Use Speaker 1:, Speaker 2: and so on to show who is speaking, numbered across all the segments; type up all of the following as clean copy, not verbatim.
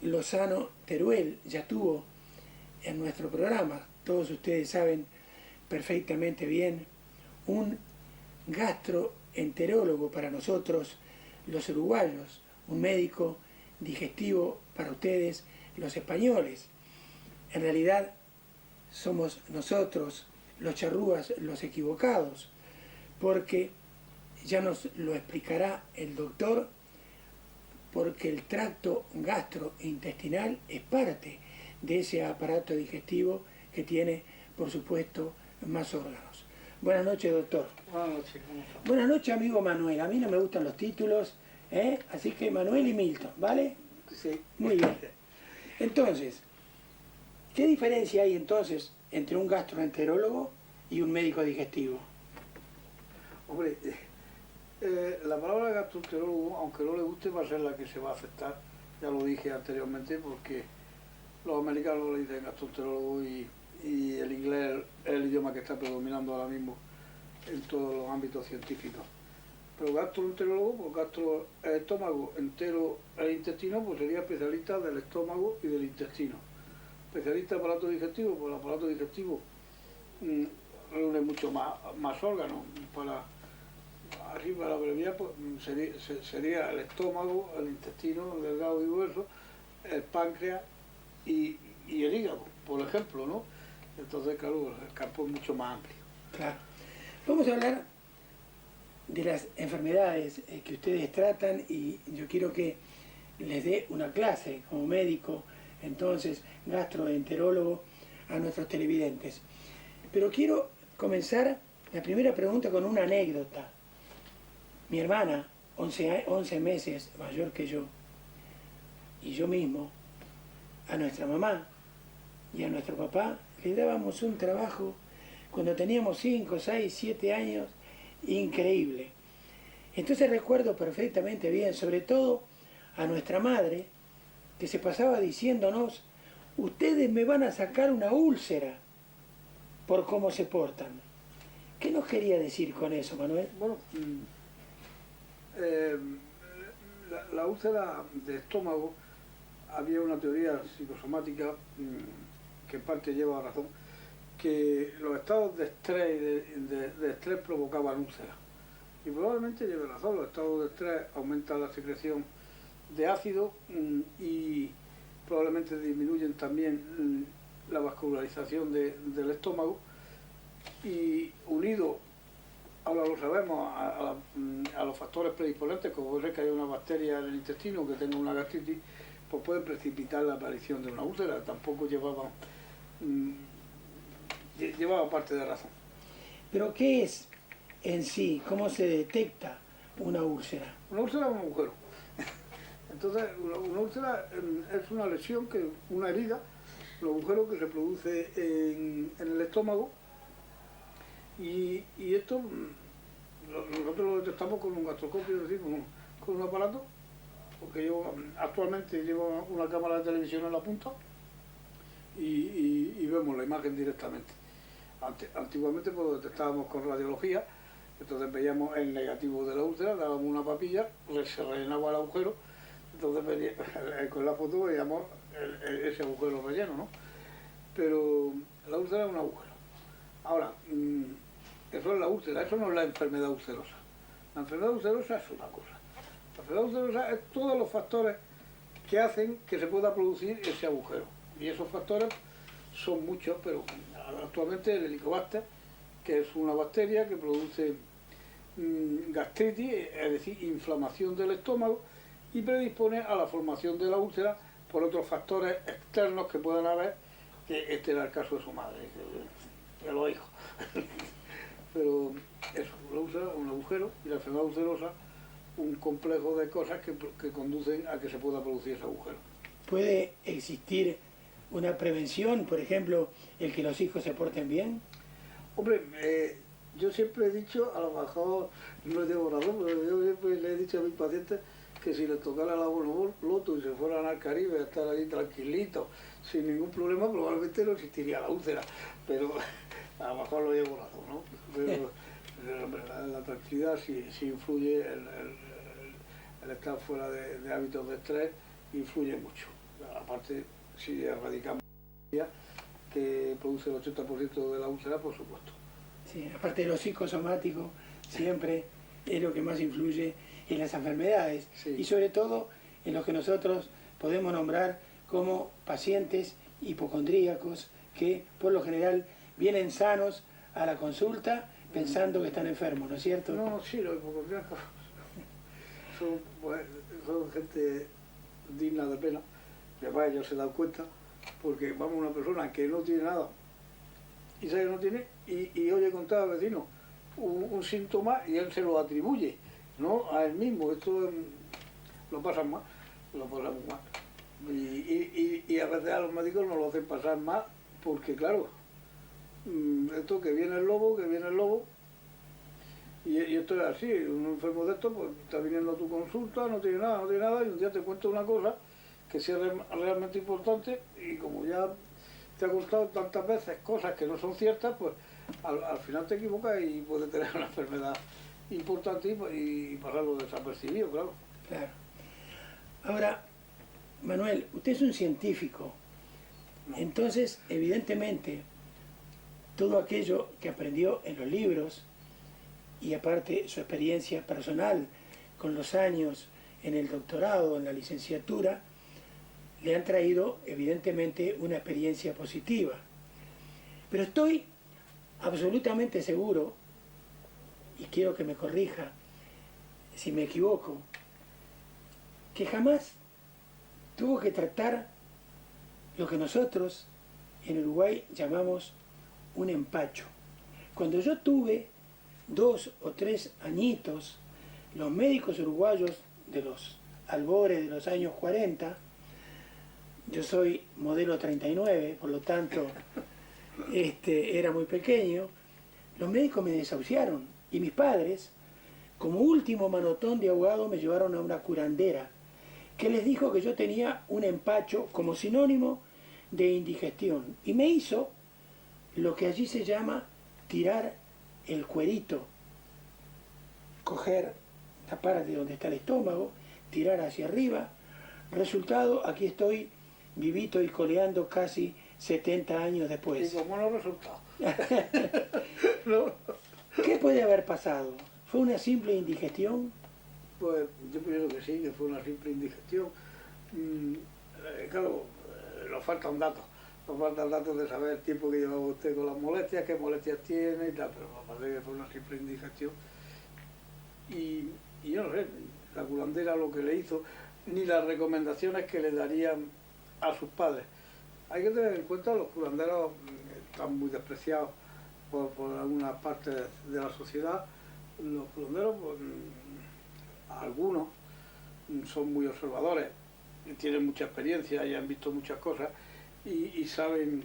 Speaker 1: Lozano Teruel ya tuvo en nuestro programa, todos ustedes saben perfectamente bien, un gastroenterólogo para nosotros los uruguayos, un médico digestivo para ustedes los españoles. En realidad somos nosotros los charrúas los equivocados, porque ya nos lo explicará el doctor, porque el tracto gastrointestinal es parte de ese aparato digestivo que tiene, por supuesto, más órganos. Buenas noches, doctor.
Speaker 2: Buenas noches, ¿cómo estás?
Speaker 1: Buenas noches, amigo Manuel. A mí no me gustan los títulos, así que Manuel y Milton, ¿vale?
Speaker 2: Sí.
Speaker 1: Muy bien. Entonces, ¿qué diferencia hay entonces entre un gastroenterólogo y un médico digestivo?
Speaker 2: Hombre, la palabra gastroenterólogo, aunque no le guste, va a ser la que se va a aceptar. Ya lo dije anteriormente, porque los americanos le dicen gastroenterólogo y el inglés es el idioma que está predominando ahora mismo en todos los ámbitos científicos. Pero gastroenterólogo, pues gastro es el estómago, entero el intestino, pues sería especialista del estómago y del intestino. Especialista del aparato digestivo, pues el aparato digestivo reúne mucho más órganos. Para abreviar, pues, sería el estómago, el intestino, el delgado y grueso, el páncreas y el hígado, por ejemplo, ¿no? Entonces, claro, el campo es mucho más amplio.
Speaker 1: Claro. Vamos a hablar de las enfermedades que ustedes tratan y yo quiero que les dé una clase como médico, entonces gastroenterólogo, a nuestros televidentes. Pero quiero comenzar la primera pregunta con una anécdota. Mi hermana, 11 meses mayor que yo, y yo mismo, a nuestra mamá y a nuestro papá le dábamos un trabajo cuando teníamos 5, 6, 7 años, increíble. Entonces recuerdo perfectamente bien, sobre todo a nuestra madre, que se pasaba diciéndonos, ustedes me van a sacar una úlcera por cómo se portan. ¿Qué nos quería decir con eso, Manuel?
Speaker 2: Bueno, la úlcera de estómago, había una teoría psicosomática que en parte lleva razón, que los estados de estrés de estrés provocaban úlceras. Y probablemente lleve razón, los estados de estrés aumentan la secreción de ácido y probablemente disminuyen también la vascularización del estómago, y unido, ahora lo sabemos, a los factores predisponentes, como es que hay una bacteria en el intestino que tenga una gastritis, pues puede precipitar la aparición de una úlcera. Tampoco llevaba parte de razón.
Speaker 1: ¿Pero qué es en sí? ¿Cómo se detecta una úlcera?
Speaker 2: Una úlcera es un agujero. Entonces, una úlcera es una lesión, una herida, un agujero que se produce en el estómago, y esto nosotros lo detectamos con un gastroscopio, es decir, con un aparato, porque actualmente llevo una cámara de televisión en la punta y vemos la imagen directamente. Antiguamente pues lo detectábamos con radiología, entonces veíamos el negativo de la úlcera, dábamos una papilla, se rellenaba el agujero, entonces con la foto veíamos ese agujero relleno, ¿no? Pero la úlcera es un agujero. Ahora, eso es la úlcera, eso no es la enfermedad ulcerosa. La enfermedad ulcerosa es una cosa. La enfermedad ulcerosa es todos los factores que hacen que se pueda producir ese agujero. Y esos factores son muchos, pero actualmente el Helicobacter, que es una bacteria que produce gastritis, es decir, inflamación del estómago, y predispone a la formación de la úlcera por otros factores externos que puedan haber, que este era el caso de su madre, de los hijos. Pero eso, la úlcera, un agujero, y la enfermedad ulcerosa, un complejo de cosas que conducen a que se pueda producir ese agujero.
Speaker 1: ¿Puede existir una prevención, por ejemplo, el que los hijos se porten bien?
Speaker 2: Hombre, yo siempre he dicho, a lo mejor no llevo razón, pero yo siempre le he dicho a mis pacientes que si les tocara la loto y se fueran al Caribe a estar ahí tranquilitos, sin ningún problema, probablemente no existiría la úlcera, pero a lo mejor lo llevo razón, ¿no? Pero la tranquilidad sí influye, el estar fuera de hábitos de estrés influye mucho. Aparte, si erradicamos que produce el 80% de la úlcera, por supuesto.
Speaker 1: Sí, aparte de lo psicosomático, siempre es lo que más influye en las enfermedades,
Speaker 2: Sí.
Speaker 1: y sobre todo en los que nosotros podemos nombrar como pacientes hipocondríacos que por lo general vienen sanos a la consulta pensando que están enfermos, ¿no es cierto?
Speaker 2: No, sí, los hipocondríacos son, pues, son gente digna de pena, que además ellos se dan cuenta, porque vamos, una persona que no tiene nada y sabe que no tiene, y oye contar al vecino un síntoma y él se lo atribuye, ¿no?, a él mismo. Esto lo pasan mal, lo pasan mal. Y a veces a los médicos nos lo hacen pasar mal, porque claro, esto que viene el lobo, y esto es así, un enfermo de esto, pues está viniendo a tu consulta, no tiene nada, y un día te cuenta una cosa que sí es realmente importante, y como ya te ha contado tantas veces cosas que no son ciertas, pues al final te equivocas y puedes tener una enfermedad importante y pasarlo desapercibido, claro.
Speaker 1: Claro. Ahora, Manuel, usted es un científico, entonces evidentemente todo aquello que aprendió en los libros y aparte su experiencia personal con los años en el doctorado, en la licenciatura, le han traído evidentemente una experiencia positiva. Pero estoy absolutamente seguro, y quiero que me corrija si me equivoco, que jamás tuvo que tratar lo que nosotros en Uruguay llamamos un empacho. Cuando yo tuve 2 o 3 añitos, los médicos uruguayos de los albores de los años 40, yo soy modelo 39, por lo tanto era muy pequeño, los médicos me desahuciaron y mis padres, como último manotón de ahogado, me llevaron a una curandera que les dijo que yo tenía un empacho como sinónimo de indigestión y me hizo lo que allí se llama tirar el cuerito, coger la parte donde está el estómago, tirar hacia arriba. Resultado, aquí estoy vivito y coleando casi 70 años después.
Speaker 2: Y como no resultado. No.
Speaker 1: ¿Qué puede haber pasado? ¿Fue una simple indigestión?
Speaker 2: Pues yo pienso que sí, que fue una simple indigestión. Claro, nos faltan datos. Nos faltan datos de saber el tiempo que llevaba usted con las molestias, qué molestias tiene y tal, pero aparte que fue una simple indigestión. Y yo no sé, la curandera lo que le hizo, ni las recomendaciones que le darían a sus padres. Hay que tener en cuenta que los curanderos están muy despreciados por algunas partes de la sociedad. Los curanderos, pues, algunos son muy observadores, tienen mucha experiencia y han visto muchas cosas y saben,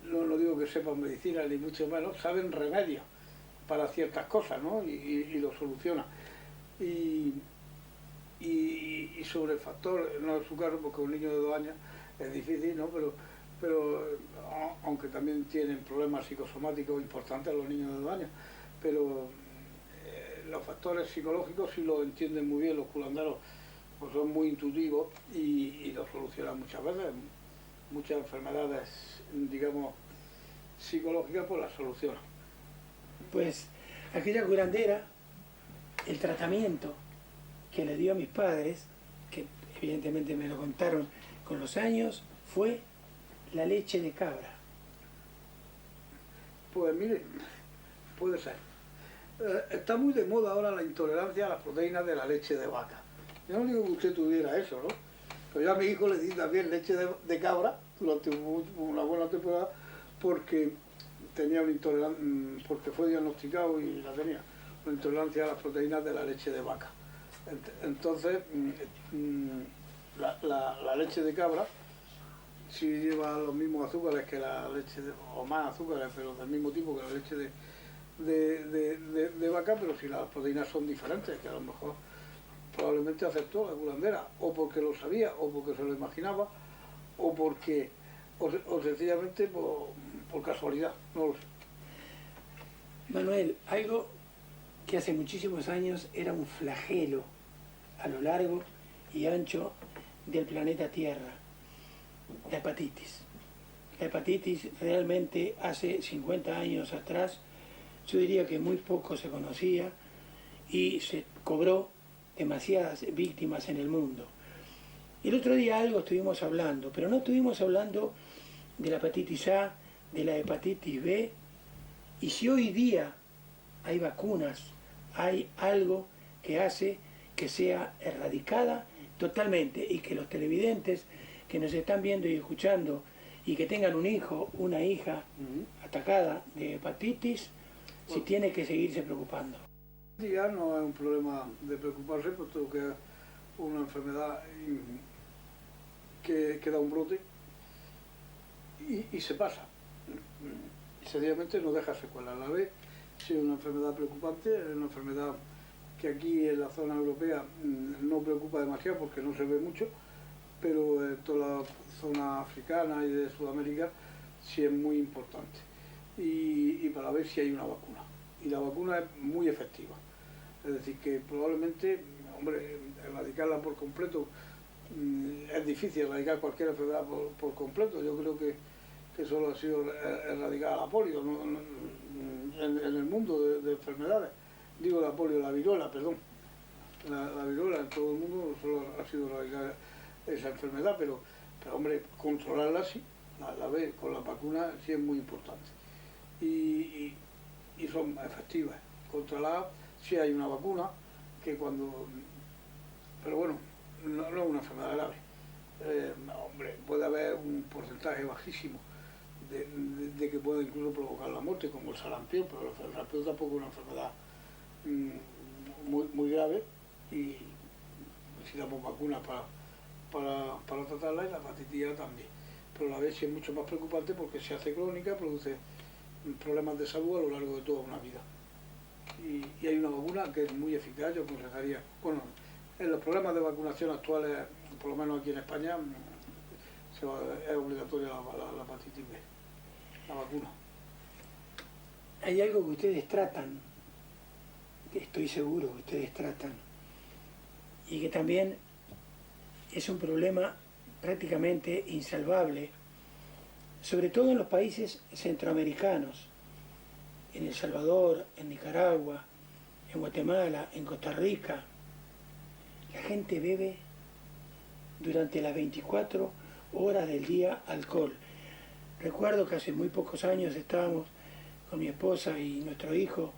Speaker 2: no digo que sepan medicina ni mucho menos, saben remedios para ciertas cosas, ¿no? Y lo solucionan. Y sobre el factor, no es su caso porque un niño de 2 años es difícil, ¿no? Pero aunque también tienen problemas psicosomáticos importantes los niños de 2 años, pero los factores psicológicos sí los entienden muy bien los curanderos, pues son muy intuitivos y los solucionan muchas veces. Muchas enfermedades, digamos, psicológicas, pues las solucionan.
Speaker 1: Pues aquella curandera, el tratamiento que le dio a mis padres, que evidentemente me lo contaron con los años, fue la leche de cabra.
Speaker 2: Pues mire, puede ser. Está muy de moda ahora la intolerancia a las proteínas de la leche de vaca. Yo no digo que usted tuviera eso, ¿no? Pero yo a mi hijo le di también leche de cabra durante una buena temporada porque tenía una intolerancia, porque fue diagnosticado y la tenía, una intolerancia a las proteínas de la leche de vaca. Entonces, la leche de cabra sí lleva los mismos azúcares que la leche, o más azúcares, pero del mismo tipo que la leche de vaca, pero si las proteínas son diferentes, que a lo mejor probablemente aceptó la curandera, o porque lo sabía, o porque se lo imaginaba, o porque, o sencillamente por casualidad, no lo sé.
Speaker 1: Manuel, algo que hace muchísimos años era un flagelo a lo largo y ancho del planeta Tierra, la hepatitis. La hepatitis realmente hace 50 años atrás, yo diría que muy poco se conocía y se cobró demasiadas víctimas en el mundo. El otro día algo estuvimos hablando, pero no estuvimos hablando de la hepatitis A, de la hepatitis B, y si hoy día hay vacunas, hay algo que hace que sea erradicada totalmente y que los televidentes que nos están viendo y escuchando y que tengan un hijo, una hija atacada de hepatitis, si tiene que seguirse preocupando.
Speaker 2: Ya no es un problema de preocuparse, puesto que es una enfermedad que da un brote y se pasa. Y sencillamente no deja secuelas. A la vez, si es una enfermedad preocupante, es una enfermedad que aquí en la zona europea no preocupa demasiado porque no se ve mucho, pero en toda la zona africana y de Sudamérica sí es muy importante. Y para ver si hay una vacuna. Y la vacuna es muy efectiva. Es decir, que probablemente, hombre, erradicarla por completo, es difícil erradicar cualquier enfermedad por completo. Yo creo que solo ha sido erradicada la polio, ¿no? En el mundo de enfermedades. Digo la polio, la viruela, perdón. La viruela en todo el mundo solo ha sido erradicada esa enfermedad, pero hombre, controlarla sí, la vez con la vacuna sí es muy importante. Y son efectivas. Contra la sí hay una vacuna que cuando... Pero bueno, no es una enfermedad grave. Hombre, puede haber un porcentaje bajísimo de que pueda incluso provocar la muerte, como el sarampión, pero el sarampión tampoco es una enfermedad muy grave y necesitamos vacunas para tratarla, y la hepatitis A también. Pero la vez sí es mucho más preocupante porque se hace crónica, produce problemas de salud a lo largo de toda una vida. Y hay una vacuna que es muy eficaz, yo aconsejaría. Bueno, en los programas de vacunación actuales, por lo menos aquí en España, es obligatoria la hepatitis B, la vacuna.
Speaker 1: Hay algo que ustedes tratan, que estoy seguro que ustedes tratan, y que también es un problema prácticamente insalvable, sobre todo en los países centroamericanos, en El Salvador, en Nicaragua, en Guatemala, en Costa Rica. La gente bebe durante las 24 horas del día alcohol. Recuerdo que hace muy pocos años estábamos con mi esposa y nuestro hijo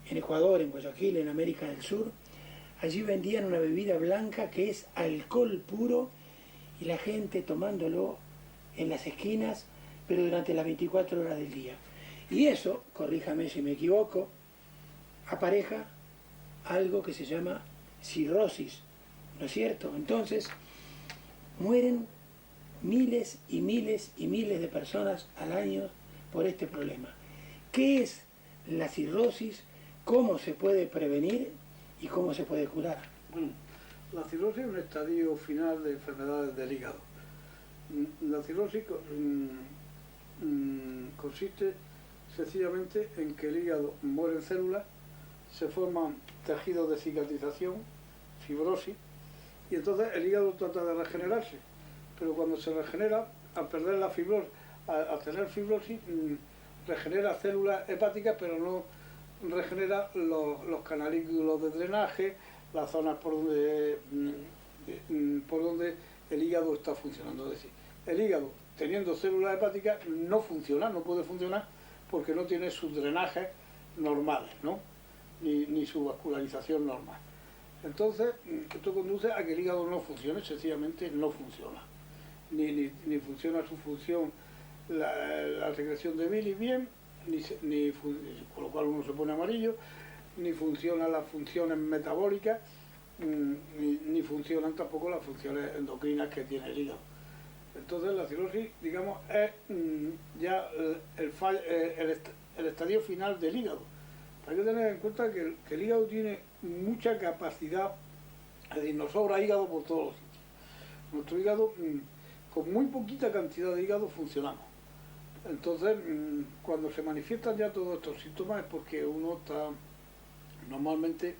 Speaker 1: en Ecuador, en Guayaquil, en América del Sur. Allí vendían una bebida blanca que es alcohol puro y la gente tomándolo en las esquinas, pero durante las 24 horas del día. Y eso, corríjame si me equivoco, apareja algo que se llama cirrosis, ¿no es cierto? Entonces, mueren miles y miles y miles de personas al año por este problema. ¿Qué es la cirrosis? ¿Cómo se puede prevenir y cómo se puede curar?
Speaker 2: Bueno, la cirrosis es un estadio final de enfermedades del hígado. La cirrosis consiste sencillamente en que el hígado muere en células, se forman tejidos de cicatrización, fibrosis, y entonces el hígado trata de regenerarse, pero cuando se regenera, al perder la fibrosis, al tener fibrosis, regenera células hepáticas, pero no regenera los canalículos de drenaje, las zonas por donde el hígado está funcionando. Es decir, el hígado, teniendo células hepáticas, no funciona, no puede funcionar porque no tiene sus drenajes normales, ¿no? Ni su vascularización normal. Entonces, esto conduce a que el hígado no funcione, sencillamente no funciona. Ni funciona su función, la secreción de bilis bien, con lo cual uno se pone amarillo, ni funcionan las funciones metabólicas, ni funcionan tampoco las funciones endocrinas que tiene el hígado. Entonces la cirrosis, digamos, es ya el estadio final del hígado. Hay que tener en cuenta que el hígado tiene mucha capacidad, es decir, nos sobra hígado por todos los sitios. Nuestro hígado, con muy poquita cantidad de hígado funcionamos. Entonces, cuando se manifiestan ya todos estos síntomas es porque uno está normalmente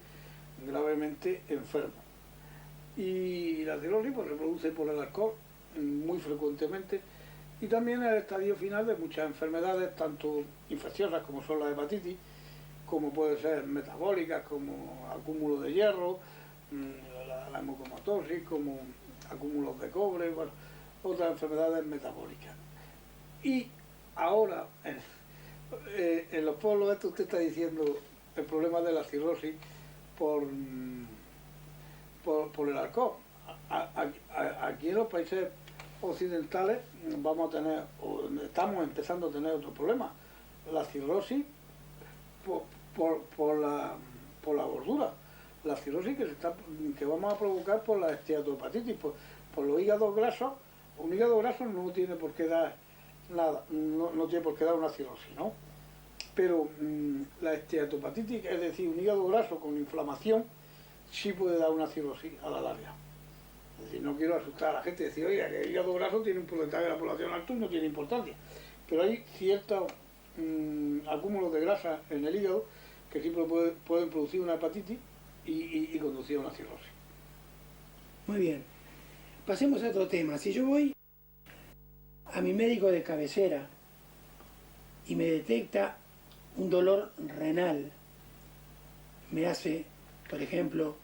Speaker 2: gravemente enfermo. Y la cirrosis pues, se produce por el alcohol muy frecuentemente, y también el estadio final de muchas enfermedades, tanto infecciosas como son la hepatitis, como puede ser metabólicas, como acúmulo de hierro, la hemocromatosis, como acúmulos de cobre, bueno, otras enfermedades metabólicas. Y ahora, en los pueblos estos usted está diciendo el problema de la cirrosis por el alcohol. Aquí en los países occidentales vamos a tener, o estamos empezando a tener otro problema, la cirrosis por la gordura, la cirrosis que vamos a provocar por la esteatohepatitis, por los hígados grasos. Un hígado graso no tiene por qué dar nada, no tiene por qué dar una cirrosis, ¿no? Pero la esteatohepatitis, es decir, un hígado graso con inflamación, sí puede dar una cirrosis a la larga. Es decir, no quiero asustar a la gente y decir, oiga, que el hígado graso tiene un porcentaje de la población alto y no tiene importancia. Pero hay ciertos acúmulos de grasa en el hígado que sí pueden producir una hepatitis y conducir a una cirrosis.
Speaker 1: Muy bien. Pasemos a otro tema. Si yo voy a mi médico de cabecera y me detecta un dolor renal, me hace, por ejemplo,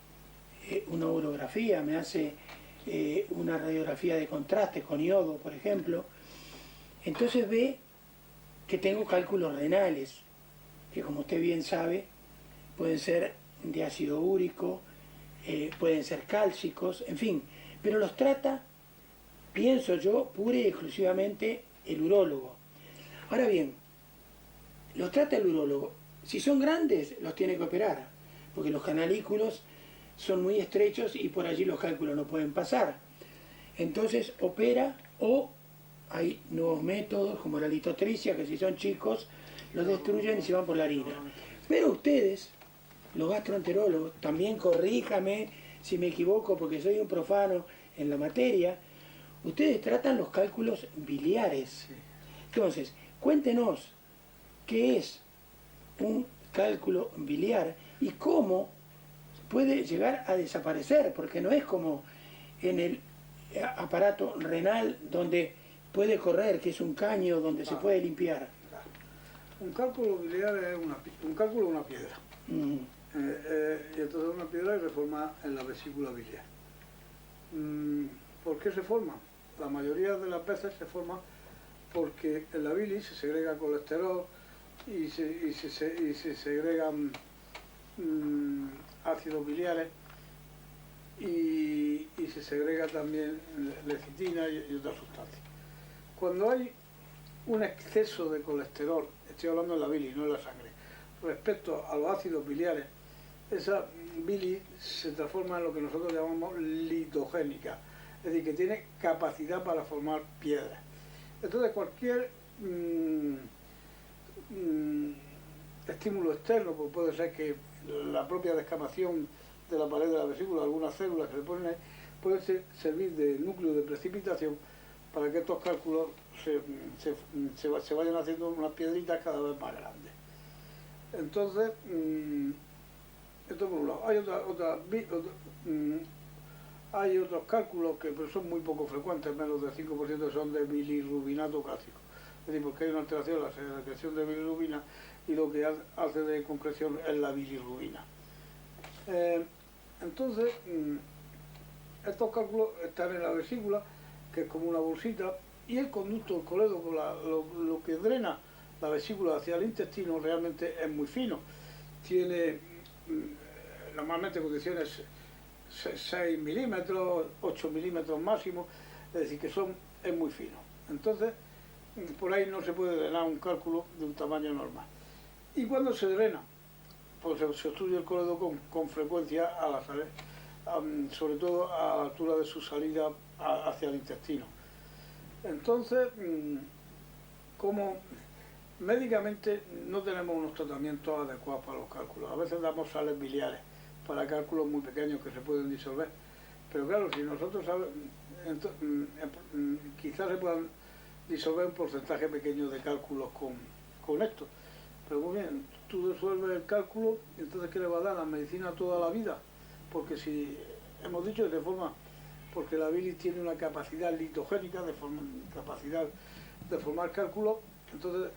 Speaker 1: una urografía, me hace una radiografía de contraste con iodo, por ejemplo, entonces ve que tengo cálculos renales, que como usted bien sabe, pueden ser de ácido úrico, pueden ser cálcicos, en fin, pero los trata, pienso yo, pura y exclusivamente el urólogo. Ahora bien, los trata el urólogo. Si son grandes, los tiene que operar, porque los canalículos son muy estrechos y por allí los cálculos no pueden pasar. Entonces opera, o hay nuevos métodos como la litotricia, que si son chicos los destruyen y se van por la harina. Pero ustedes, los gastroenterólogos, también corríjame si me equivoco porque soy un profano en la materia, ustedes tratan los cálculos biliares. Entonces, cuéntenos qué es un cálculo biliar y cómo puede llegar a desaparecer, porque no es como en el aparato renal donde puede correr, que es un caño donde se puede limpiar.
Speaker 2: Un cálculo biliar es un cálculo de una piedra. Y entonces una piedra que se forma en la vesícula biliar. ¿Por qué se forma? La mayoría de las veces se forma porque en la bilis se segrega colesterol y se segregan ácidos biliares y se segrega también lecitina y otras sustancias. Cuando hay un exceso de colesterol, estoy hablando de la bilis, no de la sangre, respecto a los ácidos biliares, esa bilis se transforma en lo que nosotros llamamos litogénica, es decir, que tiene capacidad para formar piedras. Entonces cualquier estímulo externo, pues puede ser que la propia descamación de la pared de la vesícula, algunas células que le ponen ahí, puede servir de núcleo de precipitación para que estos cálculos se vayan haciendo unas piedritas cada vez más grandes. Entonces, esto por un lado. Hay otros cálculos que pero son muy poco frecuentes, menos del 5% son de bilirrubinato cálcico. Es decir, porque hay una alteración en la secreción de bilirrubina y lo que hace de concreción es la bilirrubina. Entonces, estos cálculos están en la vesícula, que es como una bolsita, y el conducto, el colédoco, lo que drena la vesícula hacia el intestino realmente es muy fino. Tiene normalmente condiciones 6 milímetros, 8 milímetros máximo, es decir, que es muy fino. Entonces, por ahí no se puede drenar un cálculo de un tamaño normal. Y cuando se drena, pues se obstruye el colédoco con frecuencia sobre todo a la altura de su salida hacia el intestino. Entonces, como médicamente no tenemos unos tratamientos adecuados para los cálculos, a veces damos sales biliares para cálculos muy pequeños que se pueden disolver, pero claro, si nosotros quizás se puedan disolver un porcentaje pequeño de cálculos con esto, pero muy bien, tú disuelves el cálculo, entonces ¿qué le va a dar la medicina toda la vida? Porque si hemos dicho de forma, porque la bilis tiene una capacidad litogénica, capacidad de formar cálculos, entonces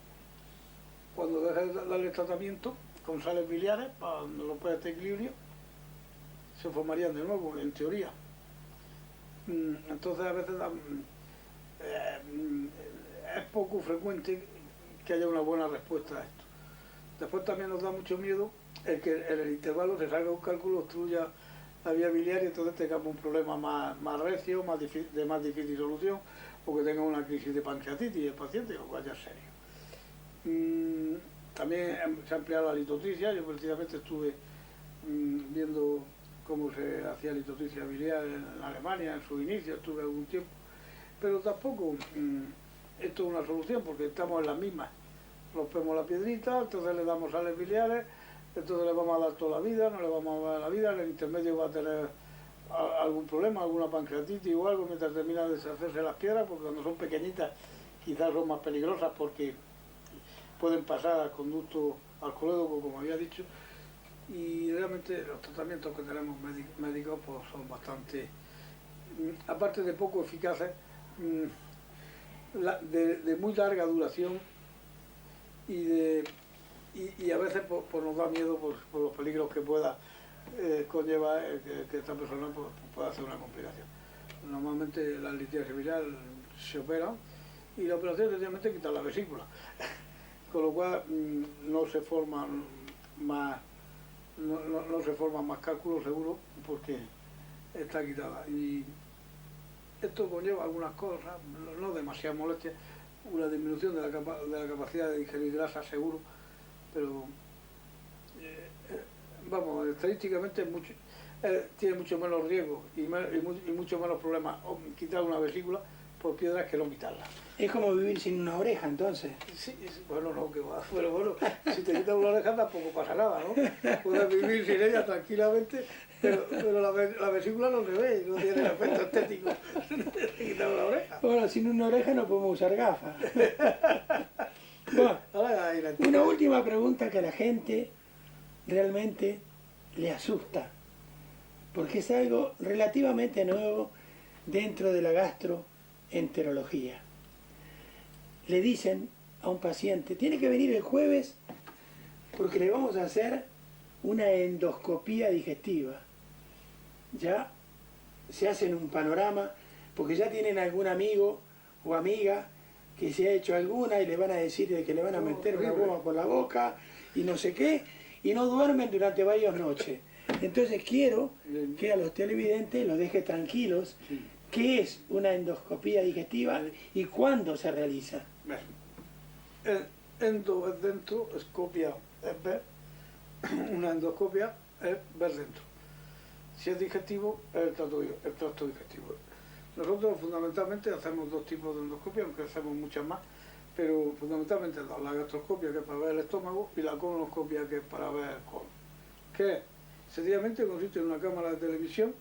Speaker 2: cuando dejas de darle tratamiento con sales biliares para romper este equilibrio, se formarían de nuevo, en teoría. Entonces a veces es poco frecuente que haya una buena respuesta a esto. Después también nos da mucho miedo el que en el intervalo se salga un cálculo, obstruya la vía biliar y entonces tengamos un problema más recio, de más difícil solución, o que tenga una crisis de pancreatitis el paciente, lo cual ya es serio. También se ha ampliado la litotripsia. Yo precisamente estuve viendo cómo se hacía litotripsia biliar en Alemania, en su inicio, estuve algún tiempo, pero tampoco esto es una solución, porque estamos en las mismas. Rompemos la piedrita, entonces le damos sales biliares, entonces le vamos a dar toda la vida, no le vamos a dar la vida, en el intermedio va a tener algún problema, alguna pancreatitis o algo mientras termina de deshacerse las piedras, porque cuando son pequeñitas quizás son más peligrosas porque pueden pasar al conducto alcohólico, como había dicho, y realmente los tratamientos que tenemos médicos pues son bastante, aparte de poco eficaces, de muy larga duración y a veces pues nos da miedo por los peligros que pueda conllevar que esta persona pues, pueda hacer una complicación. Normalmente las litiasis biliares se operan y la operación es sencillamente quitar la vesícula, con lo cual no se forman más cálculos seguros porque está quitada. Y esto conlleva algunas cosas, no demasiadas molestias, una disminución de la capacidad de digerir grasa seguro, pero vamos, estadísticamente tiene mucho menos riesgo y mucho menos problemas quitar una vesícula por piedras que no quitarla.
Speaker 1: Es como vivir sin una oreja, entonces.
Speaker 2: Sí, bueno, no, que va. Pero bueno, si te quitas una oreja tampoco pasa nada, ¿no? Puedes vivir sin ella tranquilamente, pero la vesícula no se ve, no tiene efecto estético. Te quitas una oreja.
Speaker 1: Bueno, sin una oreja no podemos usar gafas. Bueno, una última pregunta que a la gente realmente le asusta, porque es algo relativamente nuevo dentro de la gastroenterología. Le dicen a un paciente, tiene que venir el jueves porque le vamos a hacer una endoscopía digestiva. Ya se hacen un panorama, porque ya tienen algún amigo o amiga que se ha hecho alguna y le van a decir de que le van a meter una goma por la boca y no sé qué, y no duermen durante varias noches. Entonces quiero que a los televidentes los deje tranquilos. ¿Qué es una endoscopía digestiva y cuándo se realiza?
Speaker 2: Endo es dentro, escopia es ver, una endoscopia es ver dentro. Si es digestivo, es el tracto digestivo. Nosotros fundamentalmente hacemos dos tipos de endoscopia, aunque hacemos muchas más, pero fundamentalmente la gastroscopia, que es para ver el estómago, y la colonoscopia, que es para ver el colon. Que sencillamente consiste en una cámara de televisión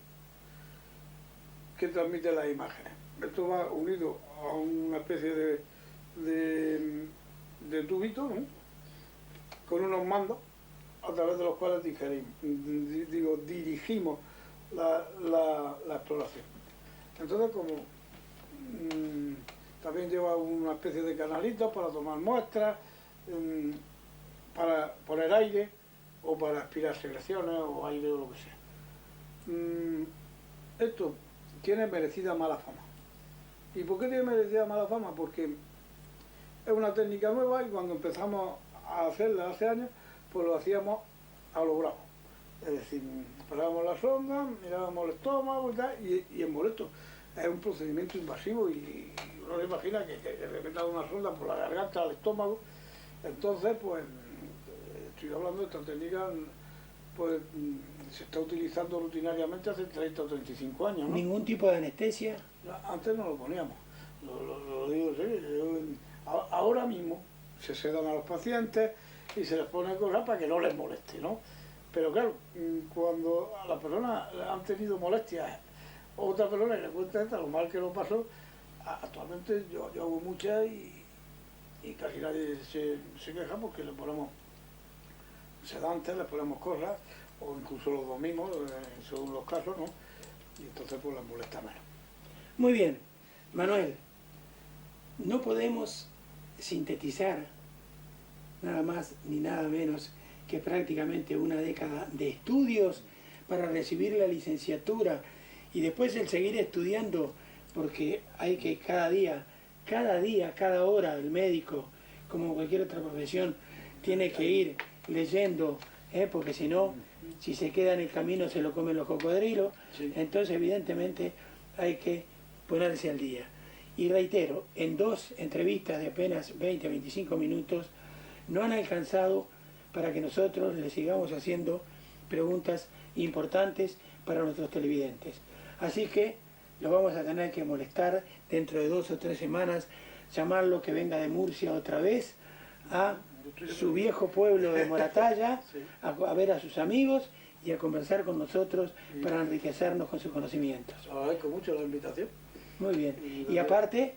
Speaker 2: que transmite las imágenes. Esto va unido a una especie de tubito, ¿no?, con unos mandos a través de los cuales dirigimos la exploración. Entonces, como también lleva una especie de canalitos para tomar muestras, para poner aire o para aspirar secreciones o aire o lo que sea. Esto tiene merecida mala fama. ¿Y por qué tiene merecida mala fama? Porque es una técnica nueva y cuando empezamos a hacerla hace años, pues lo hacíamos a lo bravo. Es decir, parábamos la sonda, mirábamos el estómago y tal, y es molesto. Es un procedimiento invasivo y uno se imagina que le metan una sonda por la garganta al estómago. Entonces, pues, estoy hablando de esta técnica, pues se está utilizando rutinariamente hace 30 o 35 años, ¿no?
Speaker 1: ¿Ningún tipo de anestesia?
Speaker 2: Antes no lo poníamos, lo digo en serio. Ahora mismo se sedan a los pacientes y se les pone cosas para que no les moleste, ¿no? Pero claro, cuando a las personas han tenido molestias, otra persona le cuenta lo mal que lo pasó, actualmente yo hago muchas y casi nadie se queja porque le ponemos sedantes, le ponemos cosas, o incluso los dormimos, según los casos, ¿no? y entonces pues la molesta menos.
Speaker 1: Muy bien, Manuel, no podemos sintetizar nada más ni nada menos que prácticamente una década de estudios para recibir la licenciatura y después el seguir estudiando, porque hay que cada día, cada hora, el médico, como cualquier otra profesión, tiene que ir leyendo, porque si no, si se queda en el camino se lo comen los cocodrilos.
Speaker 2: Sí.
Speaker 1: Entonces evidentemente hay que ponerse al día. Y reitero, en 2 entrevistas de apenas 20-25 minutos no han alcanzado para que nosotros le sigamos haciendo preguntas importantes para nuestros televidentes. Así que lo vamos a tener que molestar dentro de 2 o 3 semanas, llamarlo que venga de Murcia otra vez a su viejo pueblo de Moratalla,
Speaker 2: Sí.
Speaker 1: a ver a sus amigos y a conversar con nosotros para enriquecernos con sus conocimientos.
Speaker 2: Agradezco mucho la invitación.
Speaker 1: Muy bien. Y aparte,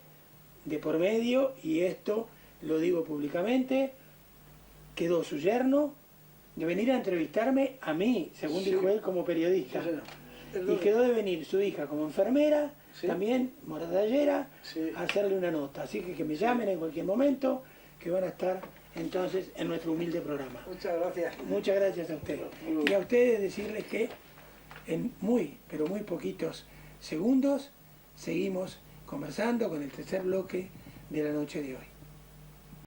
Speaker 1: de por medio, y esto lo digo públicamente, quedó su yerno de venir a entrevistarme a mí, según
Speaker 2: Sí.
Speaker 1: dijo él, como periodista.
Speaker 2: Sí, señor.
Speaker 1: Y quedó de venir su hija como enfermera,
Speaker 2: Sí.
Speaker 1: también moratallera,
Speaker 2: Sí.
Speaker 1: a hacerle una nota. Así que me llamen en cualquier momento, que van a estar entonces en nuestro humilde programa.
Speaker 2: Muchas gracias.
Speaker 1: Muchas gracias a ustedes. Y a ustedes decirles que en muy, pero muy poquitos segundos seguimos conversando con el tercer bloque de la noche de hoy.